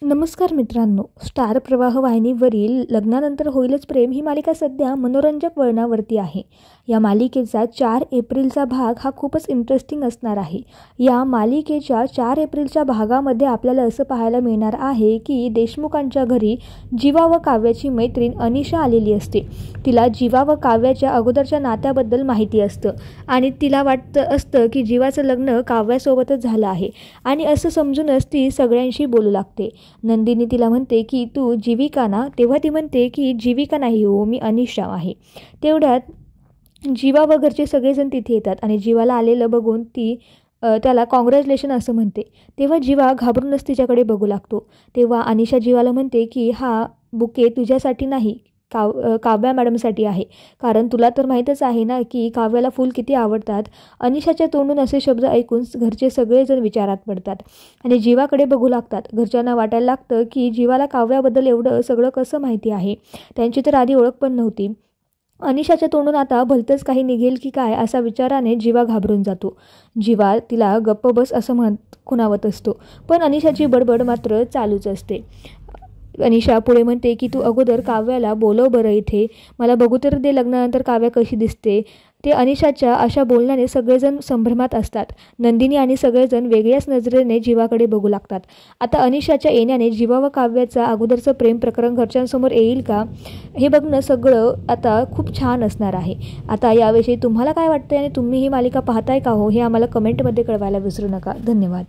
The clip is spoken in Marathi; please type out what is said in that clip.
नमस्कार मित्रांनो, स्टार प्रवाह वाहिनीवरील लग्नानंतर होईलच प्रेम ही मालिका सध्या मनोरंजक वळणावरती आहे. या मालिकेचा 4 एप्रिलचा भाग हा खूपच इंटरेस्टिंग असणार आहे. या मालिकेच्या 4 एप्रिलच्या भागामध्ये आपल्याला असं पाहायला मिळणार आहे की देशमुखांच्या घरी जीवा व काव्याची मैत्रीण अनिशा आलेली असते. तिला जीवा व काव्याच्या अगोदरच्या नात्याबद्दल माहिती असतं आणि तिला वाटतं असतं की जीवाचं लग्न काव्यासोबतच झालं आहे आणि असं समजूनच ती सगळ्यांशी बोलू लागते. नंदिनी तिला म्हणते की तू जीविका ना, तेव्हा ती म्हणते की जीविका नाही हो, मी अनिशा आहे. तेवढ्यात जीवा व घरचे सगळेजण तिथे येतात आणि जीवाला आलेलं बघून ती त्याला कॉंग्रॅच्युलेशन असं म्हणते. तेव्हा जीवा घाबरूनच तिच्याकडे बघू लागतो. तेव्हा अनिशा जीवाला म्हणते की हा बुके तुझ्यासाठी नाही, काव्या मॅडमसाठी आहे, कारण तुला तर माहीतच आहे ना की काव्याला फूल किती आवडतात. अनिशाच्या तोंडून असे शब्द ऐकून घरचे सगळेजण विचारात पडतात आणि जीवाकडे बघू लागतात. घरच्यांना वाटायला लागतं की जीवाला काव्याबद्दल एवढं सगळं कसं माहिती आहे. त्यांची तर आधी ओळख पण नव्हती. अनिशाच्या तोंडून आता भलतंच काही निघेल की काय असा विचाराने जीवा घाबरून जातो. जीवा तिला गप्प बस असं खुणावत असतो, पण अनिशाची बडबड मात्र चालूच असते. अनिशा पुढे म्हणते की तू अगोदर काव्याला बोलव बरं इथे, मला बघू तर दे लग्नानंतर काव्या कशी दिसते. ते अनिशाच्या अशा बोलण्याने सगळेजण संभ्रमात असतात. नंदिनी आणि सगळेजण वेगळ्याच नजरेने जीवाकडे बघू लागतात. आता अनिशाच्या येण्याने जीवा व काव्याचा अगोदरचं प्रेम प्रकरण घरच्यांसमोर येईल का, हे बघणं सगळं आता खूप छान असणार आहे. आता याविषयी तुम्हाला काय वाटतं आणि तुम्ही ही मालिका पाहताय का हो, हे आम्हाला कमेंटमध्ये कळवायला विसरू नका. धन्यवाद.